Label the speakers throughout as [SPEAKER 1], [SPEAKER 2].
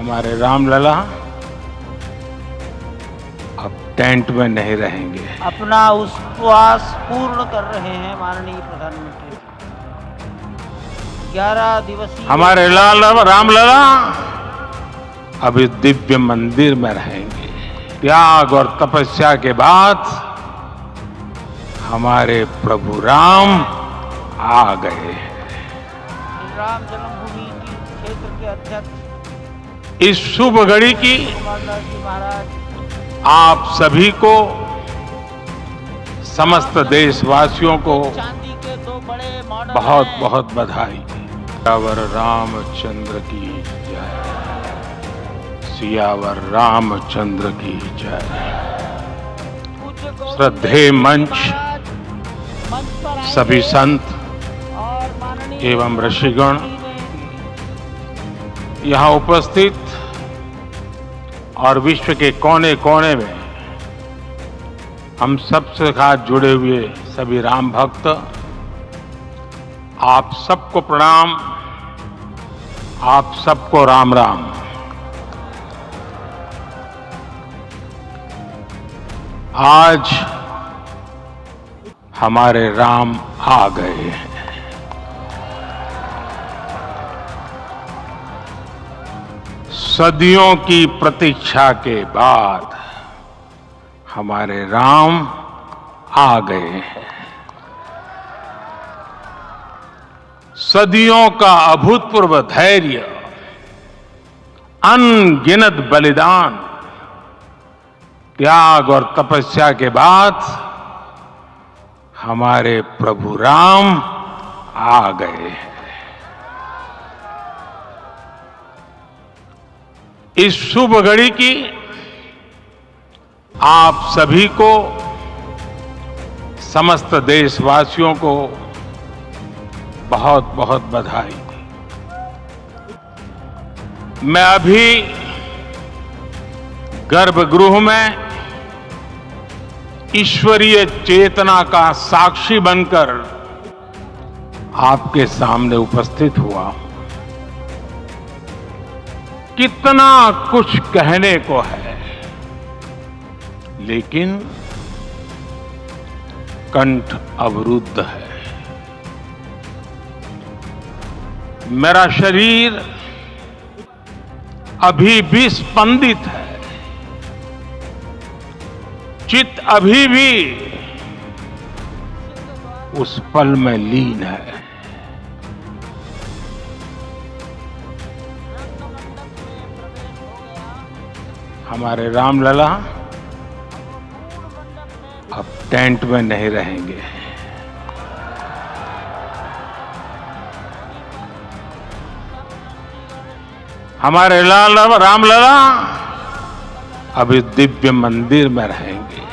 [SPEAKER 1] हमारे रामलला अब टेंट में नहीं रहेंगे।
[SPEAKER 2] अपना उपवास पूर्ण कर रहे हैं माननीय प्रधानमंत्री। 11 दिवसीय
[SPEAKER 1] हमारे रामलला अब इस दिव्य मंदिर में रहेंगे। त्याग और तपस्या के बाद हमारे प्रभु राम आ गए।
[SPEAKER 2] राम जन्मभूमि क्षेत्र के अध्यक्ष
[SPEAKER 1] इस शुभ घड़ी की
[SPEAKER 2] कुमारदास जी महाराज
[SPEAKER 1] आप सभी को, समस्त देशवासियों को
[SPEAKER 2] चांदी के 2 बड़े मॉडल
[SPEAKER 1] बहुत
[SPEAKER 2] हैं।
[SPEAKER 1] बहुत बधाई। सियावर रामचंद्र की जय। सियावर रामचंद्र की जय।
[SPEAKER 2] पूज्य गोविंद
[SPEAKER 1] श्रद्धेय मंच,
[SPEAKER 2] महाराज मंच पर आएंगे
[SPEAKER 1] सभी संत
[SPEAKER 2] और माननीय
[SPEAKER 1] एवं ऋषिगण
[SPEAKER 2] जी ने
[SPEAKER 1] यहाँ उपस्थित और विश्व के कोने कोने में हम सबसे साथ जुड़े हुए सभी राम भक्त, आप सबको प्रणाम, आप सबको राम राम। आज हमारे राम आ गए हैं। सदियों की प्रतीक्षा के बाद हमारे राम आ गए हैं। सदियों का अभूतपूर्व धैर्य, अनगिनत बलिदान, त्याग और तपस्या के बाद हमारे प्रभु राम आ गए हैं। इस शुभ घड़ी की आप सभी को, समस्त देशवासियों को बहुत बहुत बधाई। मैं अभी गर्भगृह में ईश्वरीय चेतना का साक्षी बनकर आपके सामने उपस्थित हुआ हूं। कितना कुछ कहने को है, लेकिन कंठ अवरुद्ध है। मेरा शरीर अभी भी स्पंदित है, चित्त अभी भी उस पल में लीन है। हमारे रामलला अब टेंट में नहीं रहेंगे। हमारे रामलला अब इस दिव्य मंदिर में रहेंगे।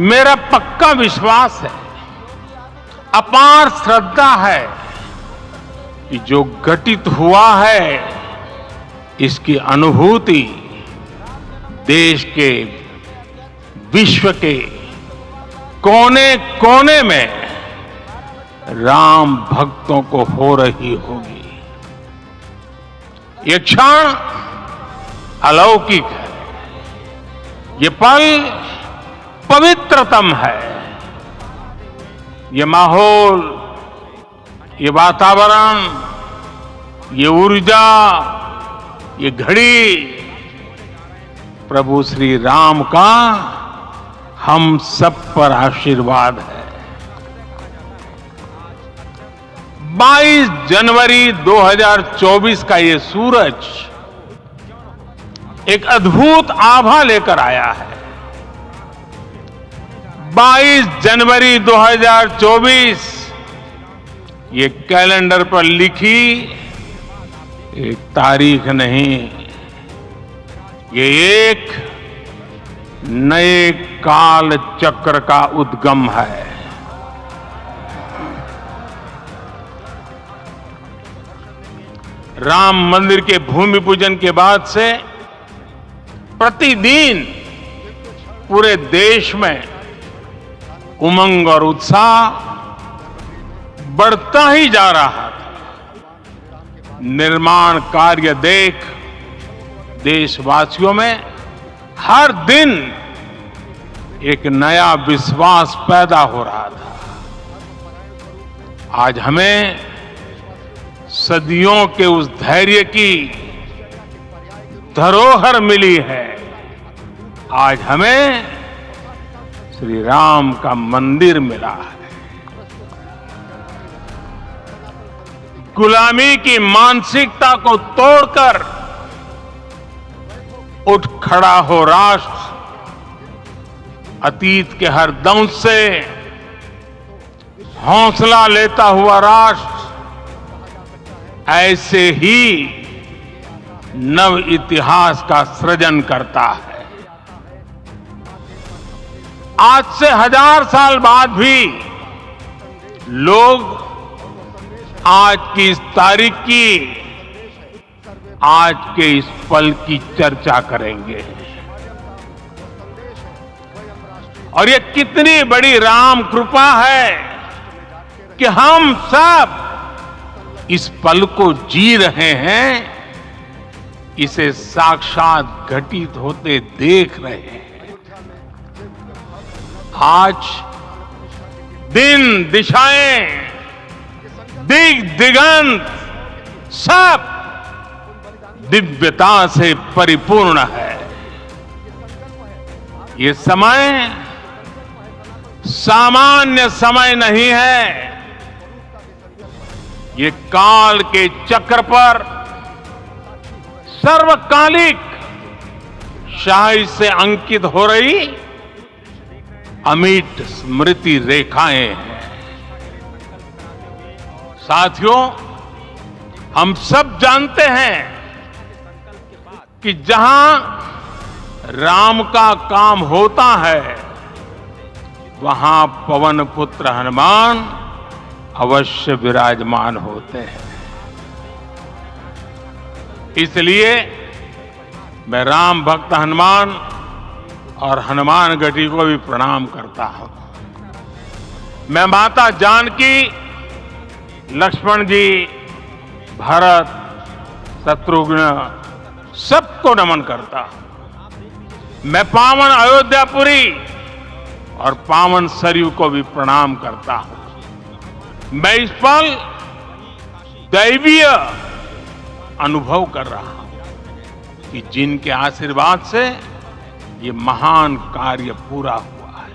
[SPEAKER 1] मेरा पक्का विश्वास है, अपार श्रद्धा है कि जो घटित हुआ है इसकी अनुभूति देश के, विश्व के कोने कोने में राम भक्तों को हो रही होगी। ये क्षण अलौकिक है, ये पल पवित्रतम है। ये माहौल, ये वातावरण, ये ऊर्जा, ये घड़ी प्रभु श्री राम का हम सब पर आशीर्वाद है। 22 जनवरी 2024 का ये सूरज एक अद्भुत आभा लेकर आया है। 22 जनवरी 2024 ये कैलेंडर पर लिखी एक तारीख नहीं, ये एक नए काल चक्र का उद्गम है। राम मंदिर के भूमि पूजन के बाद से प्रतिदिन पूरे देश में उमंग और उत्साह बढ़ता ही जा रहा था। निर्माण कार्य देख देशवासियों में हर दिन एक नया विश्वास पैदा हो रहा था। आज हमें सदियों के उस धैर्य की धरोहर मिली है। आज हमें श्री राम का मंदिर मिला है। गुलामी की मानसिकता को तोड़कर उठ खड़ा हो राष्ट्र। अतीत के हर दंश से हौसला लेता हुआ राष्ट्र ऐसे ही नव इतिहास का सृजन करता है। आज से 1000 साल बाद भी लोग आज की इस तारीख की, आज के इस पल की चर्चा करेंगे। और ये कितनी बड़ी राम कृपा है कि हम सब इस पल को जी रहे हैं, इसे साक्षात घटित होते देख रहे हैं। आज दिन दिशाएं, दिग दिगंत सब दिव्यता से परिपूर्ण है। ये समय सामान्य समय नहीं है। ये काल के चक्र पर सर्वकालिक शाही से अंकित हो रही अमिट स्मृति रेखाएं हैं। साथियों, हम सब जानते हैं कि जहां राम का काम होता है, वहां पवन पुत्र हनुमान अवश्य विराजमान होते हैं। इसलिए मैं राम भक्त हनुमान और हनुमान गढ़ी को भी प्रणाम करता हूं। मैं माता जानकी, लक्ष्मण जी, भरत, शत्रुघ्न सबको नमन करता हूं। मैं पावन अयोध्यापुरी और पावन सरयू को भी प्रणाम करता हूं। मैं इस पल दैवीय अनुभव कर रहा हूं कि जिनके आशीर्वाद से ये महान कार्य पूरा हुआ है।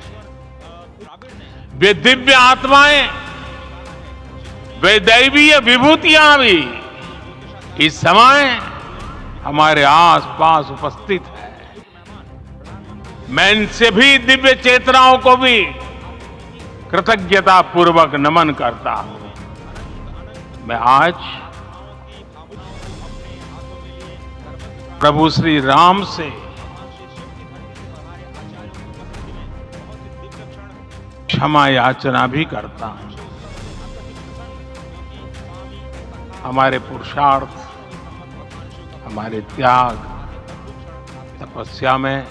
[SPEAKER 1] वे दिव्य आत्माएं, वे दैवीय विभूतियां भी इस समय हमारे आसपास उपस्थित है। मैं इन सभी दिव्य चेतनाओं को भी कृतज्ञता पूर्वक नमन करता हूं। मैं आज प्रभु श्री राम से क्षमा याचना भी करता हूं। हमारे पुरुषार्थ, हमारे त्याग, तपस्या में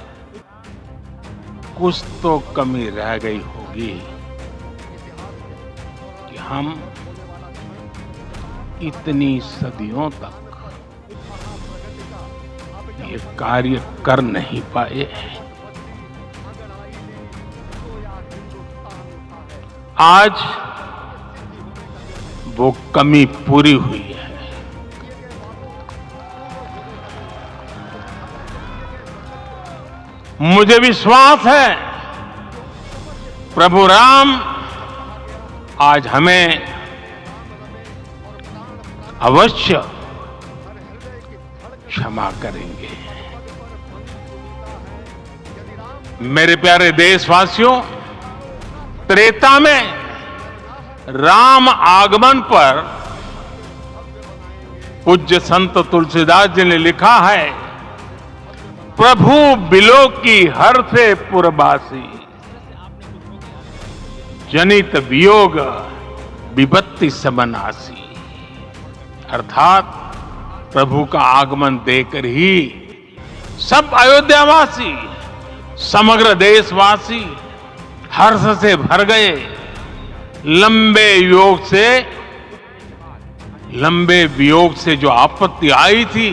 [SPEAKER 1] कुछ तो कमी रह गई होगी कि हम इतनी सदियों तक ये कार्य कर नहीं पाए। आज वो कमी पूरी हुई है। मुझे विश्वास है प्रभु राम आज हमें अवश्य क्षमा करेंगे। मेरे प्यारे देशवासियों, त्रेता में राम आगमन पर पूज्य संत तुलसीदास जी ने लिखा है, प्रभु बिलो की हर से पुरबासी, जनित वियोग विपत्ति समनासी। अर्थात प्रभु का आगमन देकर ही सब अयोध्यावासी, समग्र देशवासी हर्ष से भर गए। लंबे योग से लंबे वियोग से जो आपत्ति आई थी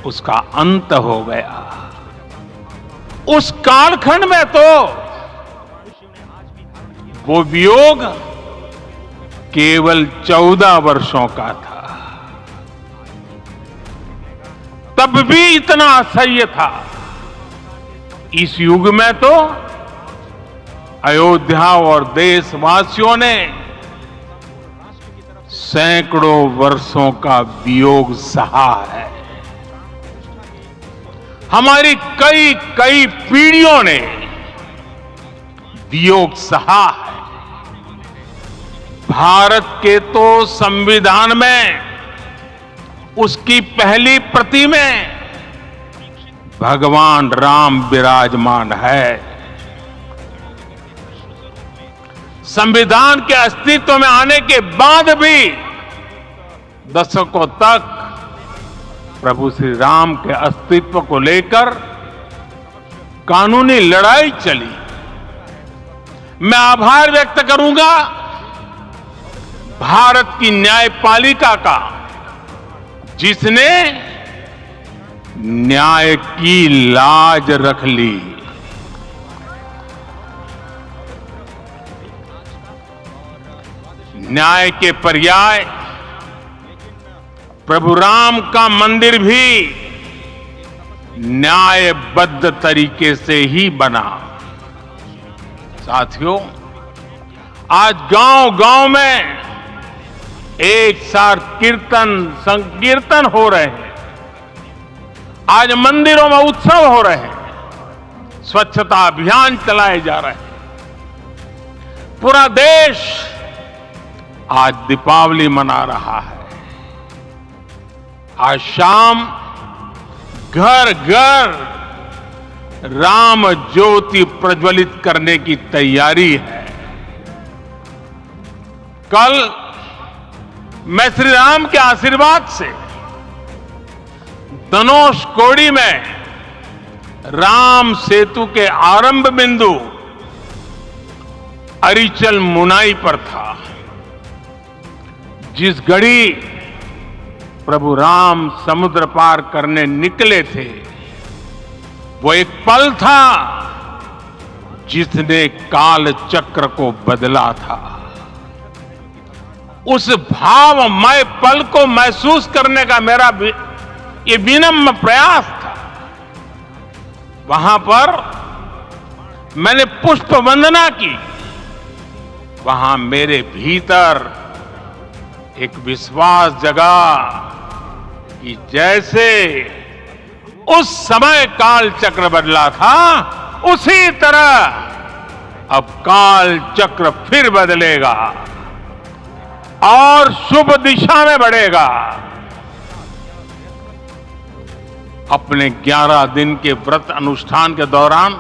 [SPEAKER 1] उसका अंत हो गया। उस कालखंड में तो वो वियोग केवल 14 वर्षों का था, तब भी इतना असह्य था। इस युग में तो अयोध्या और देशवासियों ने सैकड़ों वर्षों का वियोग सहा है। हमारी कई कई पीढ़ियों ने वियोग सहा है। भारत के तो संविधान में उसकी पहली प्रति में भगवान राम विराजमान है। संविधान के अस्तित्व में आने के बाद भी दशकों तक प्रभु श्री राम के अस्तित्व को लेकर कानूनी लड़ाई चली। मैं आभार व्यक्त करूंगा भारत की न्यायपालिका का, जिसने न्याय की लाज रख ली। न्याय के पर्याय प्रभु राम का मंदिर भी न्यायबद्ध तरीके से ही बना। साथियों, आज गांव-गांव में एक साथ कीर्तन संकीर्तन हो रहे हैं। आज मंदिरों में उत्सव हो रहे हैं, स्वच्छता अभियान चलाए जा रहे हैं। पूरा देश आज दीपावली मना रहा है। आज शाम घर घर राम ज्योति प्रज्वलित करने की तैयारी है। कल मैं श्री राम के आशीर्वाद से धनुषकोडी में राम सेतु के आरंभ बिंदु अरिचल मुनाई पर था। जिस घड़ी प्रभु राम समुद्र पार करने निकले थे, वो एक पल था जिसने काल चक्र को बदला था। उस भावमय पल को महसूस करने का मेरा ये विनम्र प्रयास था। वहां पर मैंने पुष्प वंदना की। वहां मेरे भीतर एक विश्वास जगा कि जैसे उस समय काल चक्र बदला था, उसी तरह अब काल चक्र फिर बदलेगा और शुभ दिशा में बढ़ेगा। अपने 11 दिन के व्रत अनुष्ठान के दौरान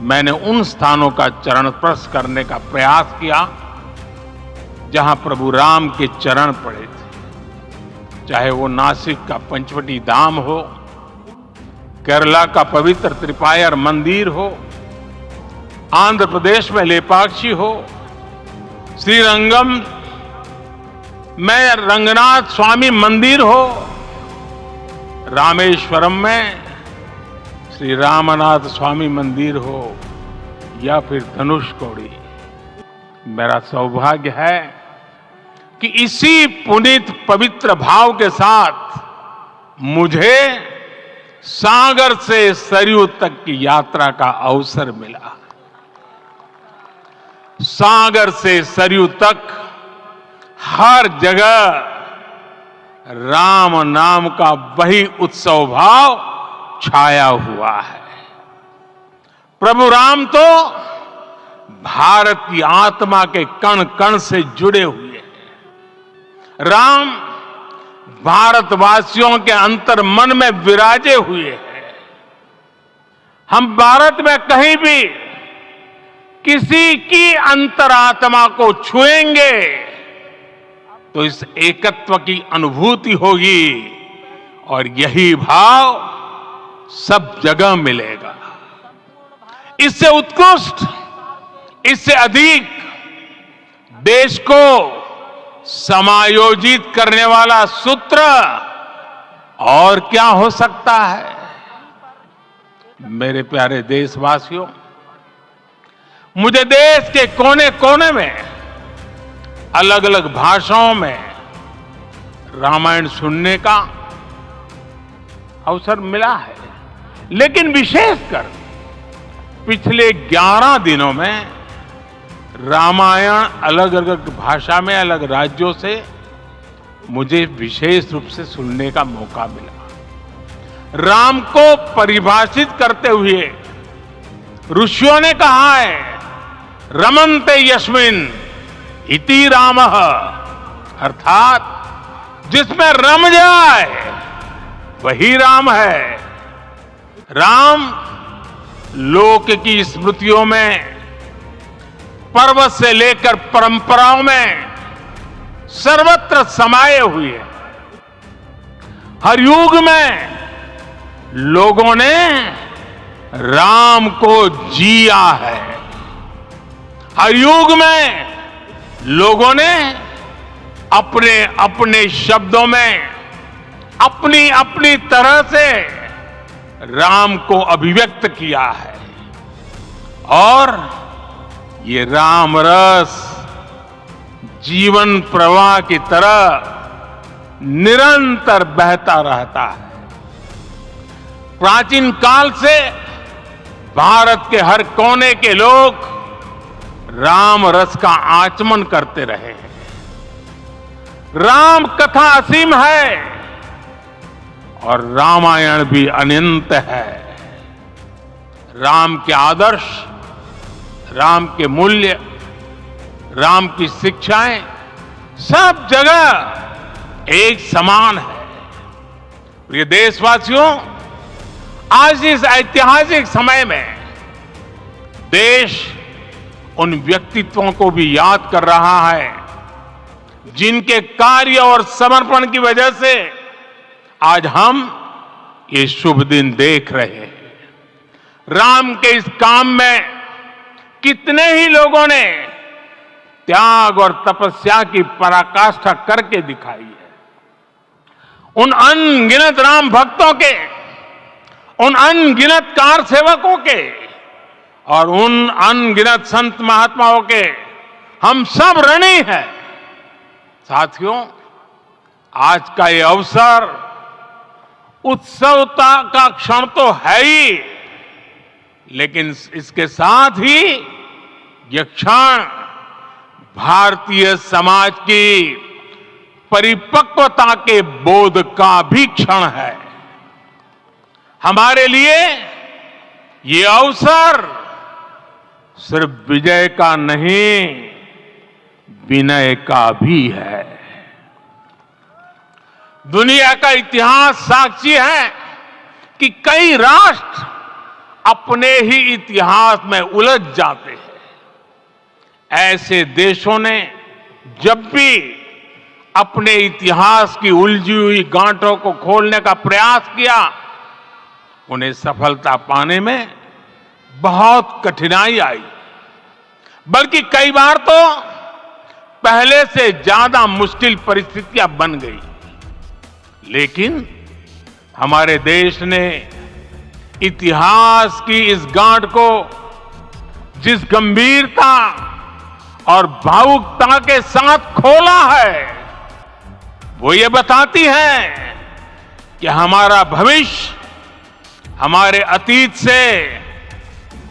[SPEAKER 1] मैंने उन स्थानों का चरण स्पर्श करने का प्रयास किया जहां प्रभु राम के चरण पड़े थे। चाहे वो नासिक का पंचवटी धाम हो, केरला का पवित्र त्रिपायर मंदिर हो, आंध्र प्रदेश में लेपाक्षी हो, श्रीरंगम में रंगनाथ स्वामी मंदिर हो, रामेश्वरम में श्री रामनाथ स्वामी मंदिर हो, या फिर धनुषकोडी। मेरा सौभाग्य है कि इसी पुनीत पवित्र भाव के साथ मुझे सागर से सरयू तक की यात्रा का अवसर मिला। सागर से सरयू तक हर जगह राम नाम का वही उत्सव भाव छाया हुआ है। प्रभु राम तो भारत की आत्मा के कण कण से जुड़े हुए हैं। राम भारतवासियों के अंतर मन में विराजे हुए हैं। हम भारत में कहीं भी किसी की अंतरात्मा को छुएंगे तो इस एकत्व की अनुभूति होगी और यही भाव सब जगह मिलेगा। इससे उत्कृष्ट, इससे अधिक देश को समायोजित करने वाला सूत्र और क्या हो सकता है। मेरे प्यारे देशवासियों, मुझे देश के कोने कोने में अलग अलग भाषाओं में रामायण सुनने का अवसर मिला है, लेकिन विशेषकर पिछले 11 दिनों में रामायण अलग अलग भाषा में अलग राज्यों से मुझे विशेष रूप से सुनने का मौका मिला। राम को परिभाषित करते हुए ऋषियों ने कहा है, रमन्ते यस्मिन् इति रामः, अर्थात जिसमें रम जाए वही राम है। राम लोक की स्मृतियों में, पर्वत से लेकर परंपराओं में सर्वत्र समाये हुए हैं। हर युग में लोगों ने राम को जिया है। हर युग में लोगों ने अपने अपने शब्दों में अपनी अपनी तरह से राम को अभिव्यक्त किया है, और ये राम रस जीवन प्रवाह की तरह निरंतर बहता रहता है। प्राचीन काल से भारत के हर कोने के लोग राम रस का आचमन करते रहे हैं। राम कथा असीम है और रामायण भी अनंत है। राम के आदर्श, राम के मूल्य, राम की शिक्षाएं सब जगह एक समान है। प्रिय देशवासियों, आज इस ऐतिहासिक समय में देश उन व्यक्तित्वों को भी याद कर रहा है जिनके कार्य और समर्पण की वजह से आज हम ये शुभ दिन देख रहे हैं। राम के इस काम में कितने ही लोगों ने त्याग और तपस्या की पराकाष्ठा करके दिखाई है। उन अनगिनत राम भक्तों के, उन अनगिनत कार सेवकों के और उन अनगिनत संत महात्माओं के हम सब ऋणी हैं। साथियों, आज का ये अवसर उत्सवता का क्षण तो है ही, लेकिन इसके साथ ही यह क्षण भारतीय समाज की परिपक्वता के बोध का भी क्षण है। हमारे लिए ये अवसर सिर्फ विजय का नहीं, विनय का भी है। दुनिया का इतिहास साक्षी है कि कई राष्ट्र अपने ही इतिहास में उलझ जाते हैं। ऐसे देशों ने जब भी अपने इतिहास की उलझी हुई गांठों को खोलने का प्रयास किया, उन्हें सफलता पाने में बहुत कठिनाई आई, बल्कि कई बार तो पहले से ज्यादा मुश्किल परिस्थितियां बन गई। लेकिन हमारे देश ने इतिहास की इस गांठ को जिस गंभीरता और भावुकता के साथ खोला है, वो ये बताती है कि हमारा भविष्य हमारे अतीत से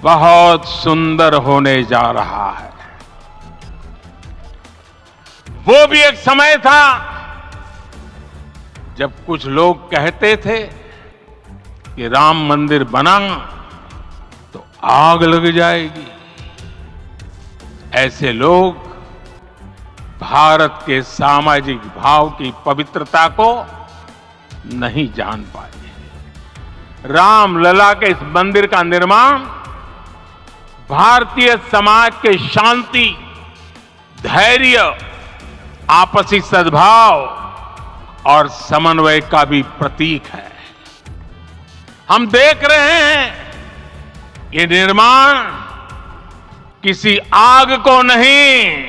[SPEAKER 1] बहुत सुंदर होने जा रहा है। वो भी एक समय था जब कुछ लोग कहते थे कि राम मंदिर बना तो आग लग जाएगी। ऐसे लोग भारत के सामाजिक भाव की पवित्रता को नहीं जान पाए। रामलला के इस मंदिर का निर्माण भारतीय समाज के शांति, धैर्य, आपसी सद्भाव और समन्वय का भी प्रतीक है। हम देख रहे हैं ये निर्माण किसी आग को नहीं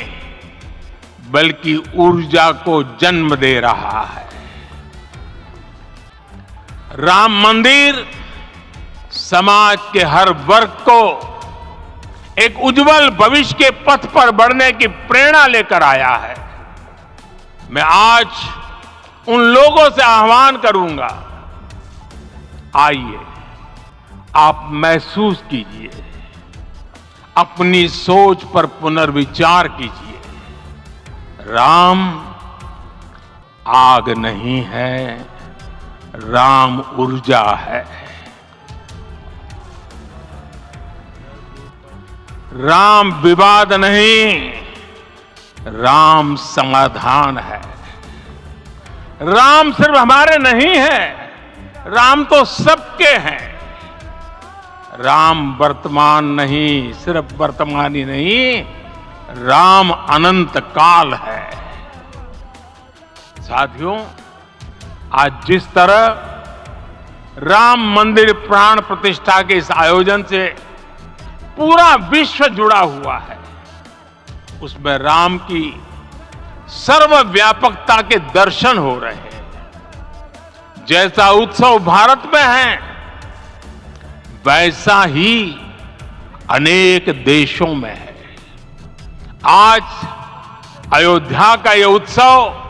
[SPEAKER 1] बल्कि ऊर्जा को जन्म दे रहा है। राम मंदिर समाज के हर वर्ग को एक उज्जवल भविष्य के पथ पर बढ़ने की प्रेरणा लेकर आया है। मैं आज उन लोगों से आह्वान करूंगा, आइए आप महसूस कीजिए, अपनी सोच पर पुनर्विचार कीजिए। राम आग नहीं है, राम ऊर्जा है। राम विवाद नहीं, राम समाधान है। राम सिर्फ हमारे नहीं है, राम तो सबके हैं। राम वर्तमान नहीं, सिर्फ वर्तमान ही नहीं, राम अनंत काल है। साथियों, आज जिस तरह राम मंदिर प्राण प्रतिष्ठा के इस आयोजन से पूरा विश्व जुड़ा हुआ है, उसमें राम की सर्वव्यापकता के दर्शन हो रहे हैं। जैसा उत्सव भारत में है, वैसा ही अनेक देशों में है। आज अयोध्या का यह उत्सव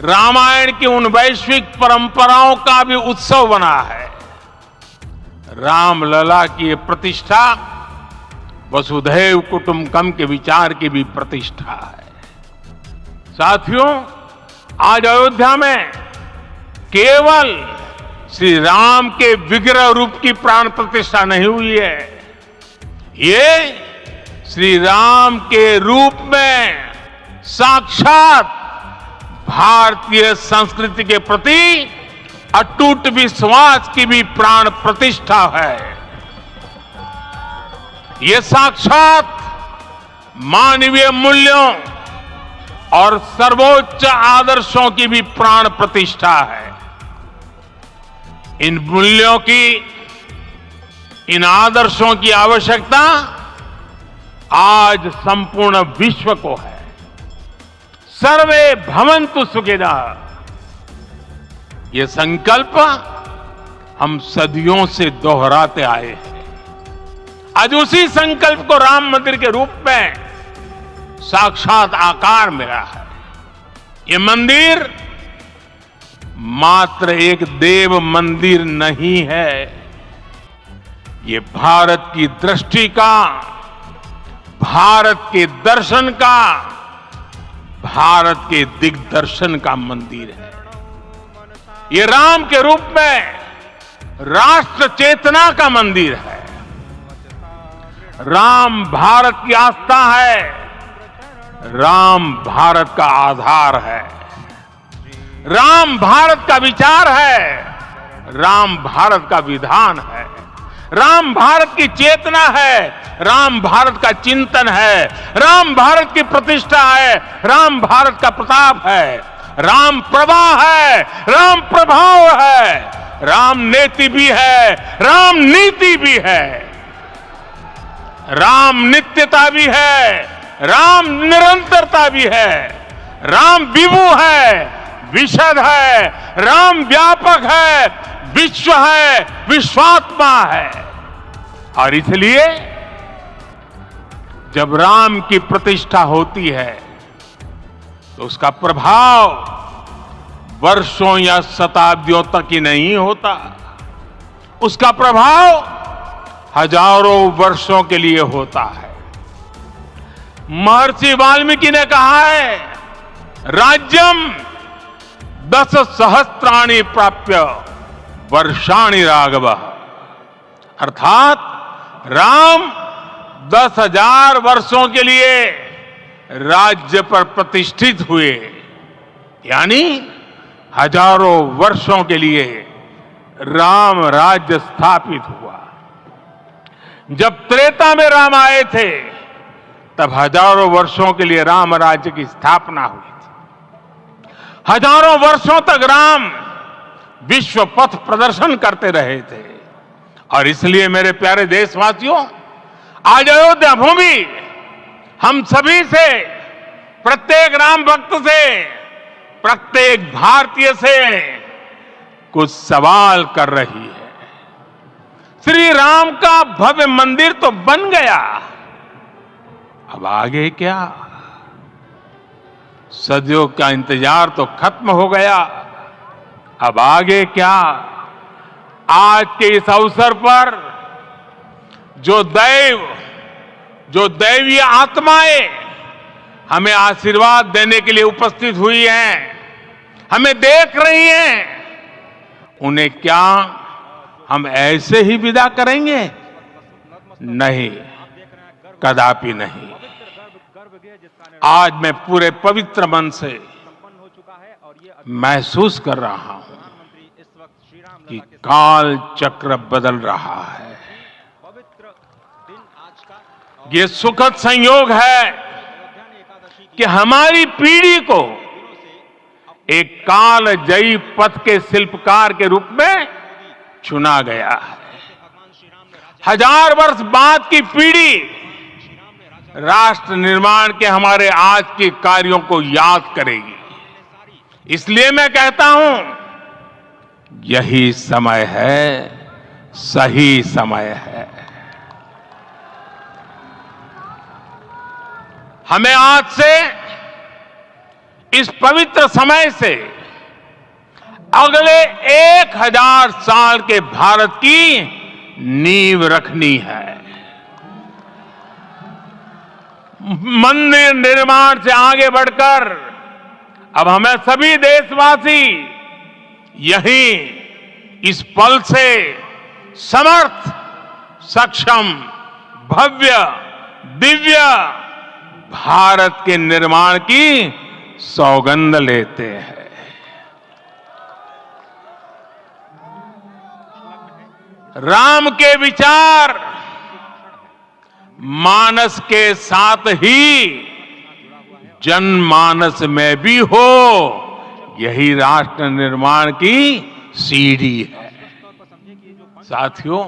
[SPEAKER 1] रामायण की उन वैश्विक परंपराओं का भी उत्सव बना है। रामलला की ये प्रतिष्ठा वसुधैव कुटुंबकम के विचार की भी प्रतिष्ठा है। साथियों, आज अयोध्या में केवल श्री राम के विग्रह रूप की प्राण प्रतिष्ठा नहीं हुई है, ये श्री राम के रूप में साक्षात भारतीय संस्कृति के प्रति अटूट विश्वास की भी प्राण प्रतिष्ठा है। ये साक्षात मानवीय मूल्यों और सर्वोच्च आदर्शों की भी प्राण प्रतिष्ठा है। इन मूल्यों की, इन आदर्शों की आवश्यकता आज संपूर्ण विश्व को है। सर्वे भवन्तु सुखिनः, ये संकल्प हम सदियों से दोहराते आए हैं। आज उसी संकल्प को राम मंदिर के रूप में साक्षात आकार मिला है। ये मंदिर मात्र एक देव मंदिर नहीं है, ये भारत की दृष्टि का, भारत के दर्शन का, भारत के दिग्दर्शन का मंदिर है। ये राम के रूप में राष्ट्र चेतना का मंदिर है। राम भारत की आस्था है, राम भारत का आधार है, राम भारत का विचार है, राम भारत का विधान है, राम भारत की चेतना है, राम भारत का चिंतन है, राम भारत की प्रतिष्ठा है, राम भारत का प्रताप है, राम प्रवाह है, राम प्रभाव है, राम नेति भी है, राम नीति भी है, राम नित्यता भी है, राम निरंतरता भी है, राम विभु है, विशद है, राम व्यापक है, विश्व है, विश्वात्मा है। और इसलिए जब राम की प्रतिष्ठा होती है तो उसका प्रभाव वर्षों या शताब्दियों तक ही नहीं होता, उसका प्रभाव हजारों वर्षों के लिए होता है। महर्षि वाल्मीकि ने कहा है, राज्यम 10 सहस्त्राणि प्राप्य वर्षाणि राघव, अर्थात राम 10,000 वर्षों के लिए राज्य पर प्रतिष्ठित हुए, यानी हजारों वर्षों के लिए राम राज्य स्थापित हुआ। जब त्रेता में राम आए थे तब हजारों वर्षों के लिए राम राज्य की स्थापना हुई थी। हजारों वर्षों तक राम विश्व पथ प्रदर्शन करते रहे थे। और इसलिए मेरे प्यारे देशवासियों, आज अयोध्या भूमि हम सभी से प्रत्येक राम भक्त से, प्रत्येक भारतीय से कुछ सवाल कर रही है। श्री राम का भव्य मंदिर तो बन गया, अब आगे क्या? सदियों का इंतजार तो खत्म हो गया, अब आगे क्या? आज के इस अवसर पर जो दैवीय आत्माएं हमें आशीर्वाद देने के लिए उपस्थित हुई हैं, हमें देख रही हैं, उन्हें क्या हम ऐसे ही विदा करेंगे? नहीं, कदापि नहीं। आज मैं पूरे पवित्र मन से महसूस कर रहा हूं कि काल चक्र बदल रहा है। ये सुखद संयोग है कि हमारी पीढ़ी को एक कालजयी पथ के शिल्पकार के रूप में चुना गया है। 1000 वर्ष बाद की पीढ़ी राष्ट्र निर्माण के हमारे आज के कार्यों को याद करेगी। इसलिए मैं कहता हूं, यही समय है, सही समय है। हमें आज से, इस पवित्र समय से अगले 1000 साल के भारत की नींव रखनी है। मंदिर निर्माण से आगे बढ़कर अब हमें सभी देशवासी यहीं इस पल से समर्थ, सक्षम, भव्य, दिव्य भारत के निर्माण की सौगंध लेते हैं। राम के विचार मानस के साथ ही जनमानस में भी हो, यही राष्ट्र निर्माण की सीढ़ी है। साथियों,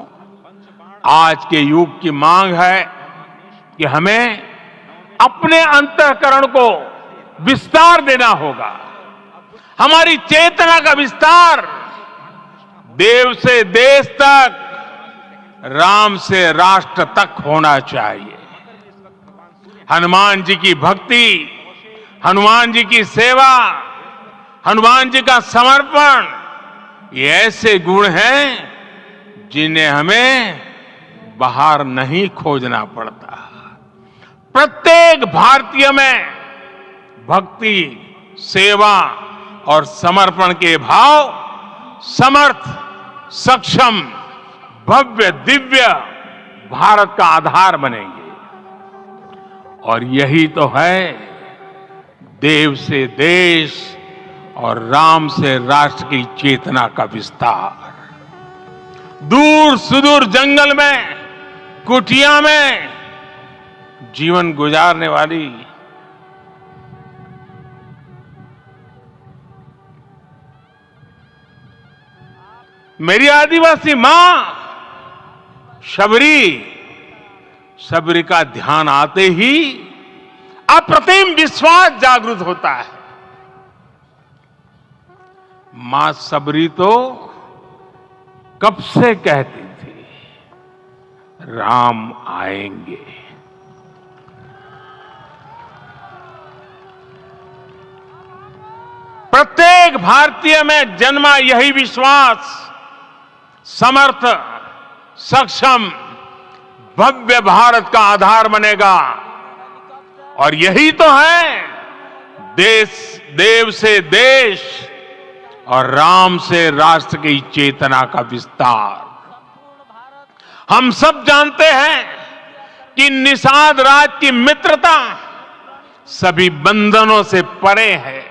[SPEAKER 1] आज के युग की मांग है कि हमें अपने अंतःकरण को विस्तार देना होगा। हमारी चेतना का विस्तार देव से देश तक, राम से राष्ट्र तक होना चाहिए। हनुमान जी की भक्ति, हनुमान जी की सेवा, हनुमान जी का समर्पण, ये ऐसे गुण हैं जिन्हें हमें बाहर नहीं खोजना पड़ता। प्रत्येक भारतीय में भक्ति, सेवा और समर्पण के भाव समर्थ, सक्षम, भव्य, दिव्य भारत का आधार बनेंगे। और यही तो है देव से देश और राम से राष्ट्र की चेतना का विस्तार। दूर सुदूर जंगल में, कुटिया में जीवन गुजारने वाली मेरी आदिवासी मां शबरी का ध्यान आते ही अप्रतिम विश्वास जागृत होता है। मां शबरी तो कब से कहती थी, राम आएंगे। प्रत्येक भारतीय में जन्मा यही विश्वास समर्थ, सक्षम, भव्य भारत का आधार बनेगा। और यही तो है देव से देश और राम से राष्ट्र की चेतना का विस्तार। हम सब जानते हैं कि निषाद राज की मित्रता सभी बंधनों से परे है।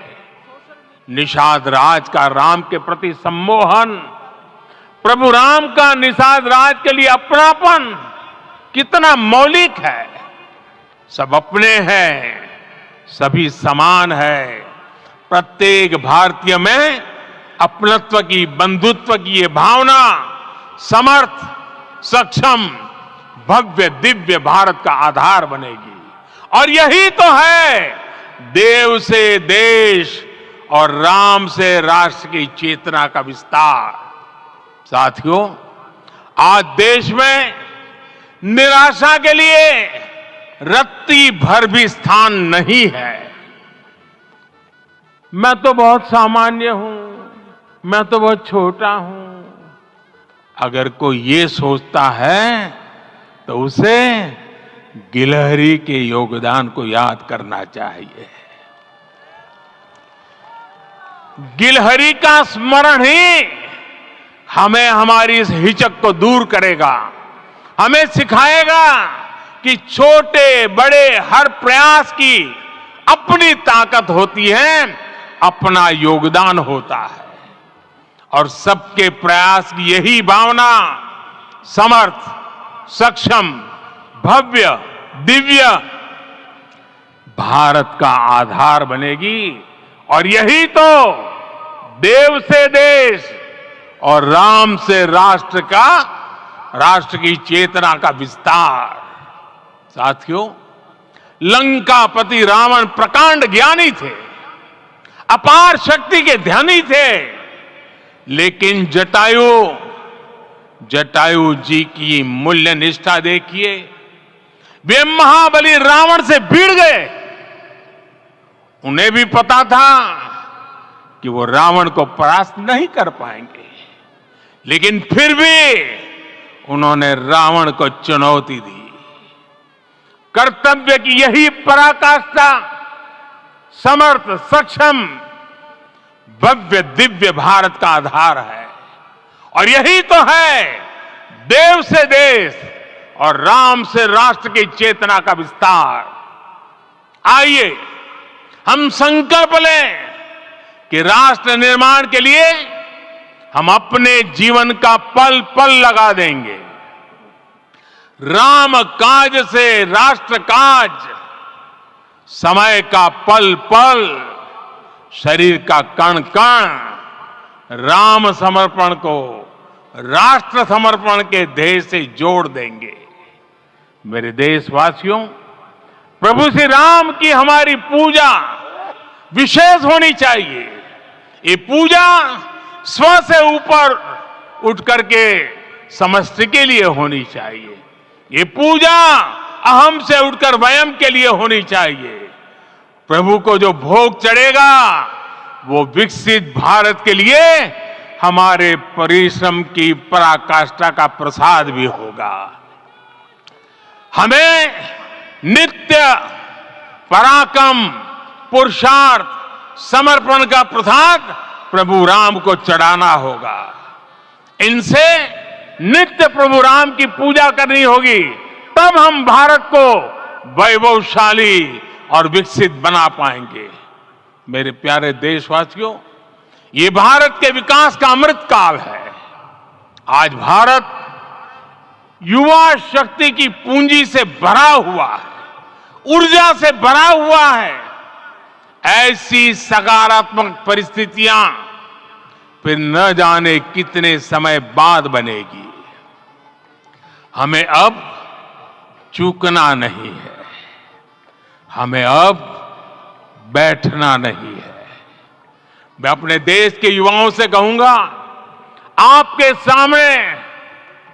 [SPEAKER 1] निषाद राज का राम के प्रति सम्मोहन, प्रभु राम का निषाद राज के लिए अपनापन कितना मौलिक है। सब अपने हैं, सभी समान है। प्रत्येक भारतीय में अपनत्व की, बंधुत्व की ये भावना समर्थ, सक्षम, भव्य, दिव्य भारत का आधार बनेगी। और यही तो है देव से देश और राम से राष्ट्र की चेतना का विस्तार। साथियों, आज देश में निराशा के लिए रत्ती भर भी स्थान नहीं है। मैं तो बहुत सामान्य हूं, मैं तो बहुत छोटा हूं, अगर कोई ये सोचता है तो उसे गिलहरी के योगदान को याद करना चाहिए। गिलहरी का स्मरण ही हमें हमारी इस हिचक को दूर करेगा, हमें सिखाएगा कि छोटे बड़े हर प्रयास की अपनी ताकत होती है, अपना योगदान होता है। और सबके प्रयास की यही भावना समर्थ, सक्षम, भव्य, दिव्य भारत का आधार बनेगी। और यही तो देव से देश और राम से राष्ट्र की चेतना का विस्तार। साथियों, लंकापति रावण प्रकांड ज्ञानी थे, अपार शक्ति के धनी थे, लेकिन जटायु जी की मूल्य निष्ठा देखिए। वे महाबली रावण से भिड़ गए। उन्हें भी पता था कि वो रावण को परास्त नहीं कर पाएंगे, लेकिन फिर भी उन्होंने रावण को चुनौती दी। कर्तव्य की यही पराकाष्ठा समर्थ, सक्षम, भव्य, दिव्य भारत का आधार है। और यही तो है देव से देश और राम से राष्ट्र की चेतना का विस्तार। आइए हम संकल्प लें कि राष्ट्र निर्माण के लिए हम अपने जीवन का पल पल लगा देंगे। राम काज से राष्ट्र काज, समय का पल पल, शरीर का कण कण राम समर्पण को राष्ट्र समर्पण के ध्येय से जोड़ देंगे। मेरे देशवासियों, प्रभु श्री राम की हमारी पूजा विशेष होनी चाहिए। ये पूजा स्व से ऊपर उठ करके समष्टि के लिए होनी चाहिए। ये पूजा अहम से उठकर वयम के लिए होनी चाहिए। प्रभु को जो भोग चढ़ेगा वो विकसित भारत के लिए हमारे परिश्रम की पराकाष्ठा का प्रसाद भी होगा। हमें नित्य पराक्रम, पुरुषार्थ, समर्पण का प्रसाद प्रभु राम को चढ़ाना होगा। इनसे नित्य प्रभु राम की पूजा करनी होगी, तब हम भारत को वैभवशाली और विकसित बना पाएंगे। मेरे प्यारे देशवासियों, ये भारत के विकास का अमृत काल है। आज भारत युवा शक्ति की पूंजी से भरा हुआ है, ऊर्जा से भरा हुआ है। ऐसी सकारात्मक परिस्थितियां फिर न जाने कितने समय बाद बनेगी। हमें अब चूकना नहीं है, हमें अब बैठना नहीं है। मैं अपने देश के युवाओं से कहूंगा, आपके सामने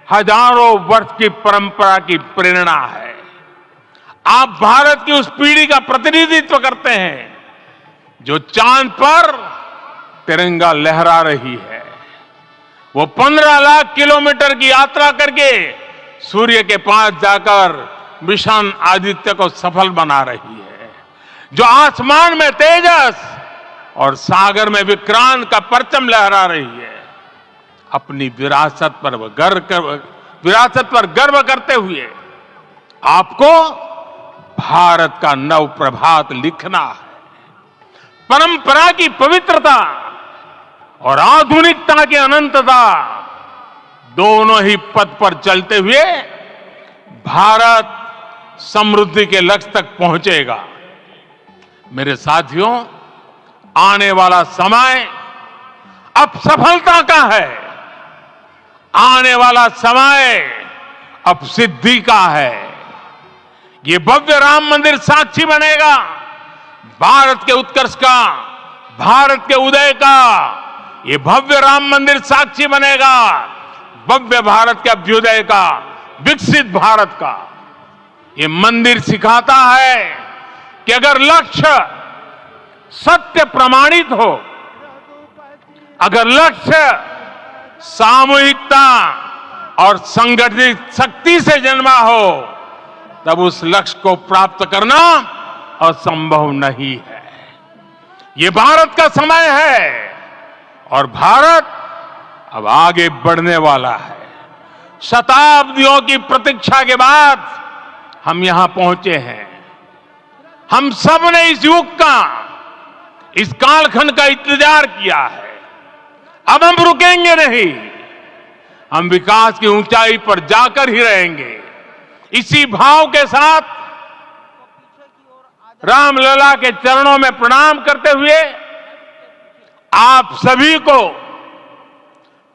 [SPEAKER 1] हजारों वर्ष की परंपरा की प्रेरणा है। आप भारत की उस पीढ़ी का प्रतिनिधित्व करते हैं जो चांद पर तिरंगा लहरा रही है। वो 15 लाख किलोमीटर की यात्रा करके सूर्य के पास जाकर मिशन आदित्य को सफल बना रही है। जो आसमान में तेजस और सागर में विक्रांत का परचम लहरा रही है। अपनी विरासत पर गर्व करते हुए आपको भारत का नव प्रभात लिखना है। परंपरा की पवित्रता और आधुनिकता की अनंतता दोनों ही पथ पर चलते हुए भारत समृद्धि के लक्ष्य तक पहुंचेगा। मेरे साथियों, आने वाला समय अब सफलता का है। आने वाला समय अब सिद्धि का है। ये भव्य राम मंदिर साक्षी बनेगा भारत के उत्कर्ष का, भारत के उदय का ये भव्य राम मंदिर साक्षी बनेगा, भव्य भारत के अभ्युदय का, विकसित भारत का। ये मंदिर सिखाता है कि अगर लक्ष्य सत्य प्रमाणित हो, अगर लक्ष्य सामूहिकता और संगठित शक्ति से जन्मा हो, तब उस लक्ष्य को प्राप्त करना असंभव नहीं है। ये भारत का समय है और भारत अब आगे बढ़ने वाला है। शताब्दियों की प्रतीक्षा के बाद हम यहां पहुंचे हैं। हम सब ने इस युग का, इस कालखंड का इंतजार किया है। अब हम रुकेंगे नहीं, हम विकास की ऊंचाई पर जाकर ही रहेंगे। इसी भाव के साथ रामलला के चरणों में प्रणाम करते हुए आप सभी को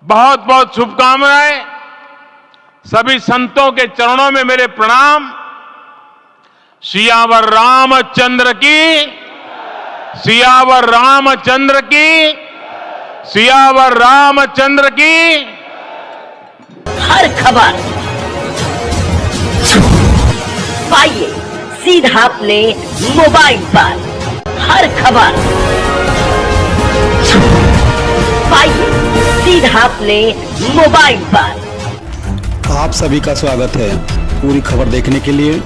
[SPEAKER 1] बहुत बहुत शुभकामनाएं। सभी संतों के चरणों में मेरे प्रणाम। सियावर रामचंद्र की, सियावर रामचंद्र की, सियावर रामचंद्र की।
[SPEAKER 3] हर खबर पाइए सीधा अपने मोबाइल पर। हर खबर पाइए सीधा अपने मोबाइल पर।
[SPEAKER 4] आप सभी का स्वागत है। पूरी खबर देखने के लिए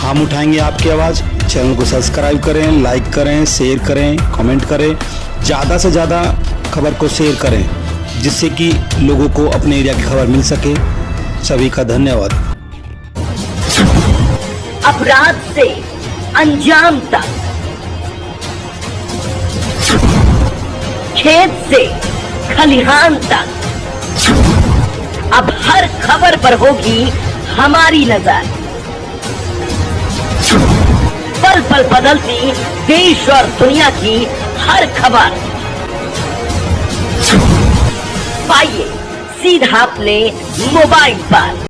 [SPEAKER 4] हम उठाएंगे आपकी आवाज। चैनल को सब्सक्राइब करें, लाइक करें, शेयर करें, कमेंट करें। ज़्यादा से ज़्यादा खबर को शेयर करें जिससे कि लोगों को अपने एरिया की खबर मिल सके। सभी का धन्यवाद।
[SPEAKER 3] अपराध से अंजाम तक, खेत से खलिहान तक, अब हर खबर पर होगी हमारी नजर। पल पल बदलती देश और दुनिया की हर खबर पाइए सीधा अपने मोबाइल पर।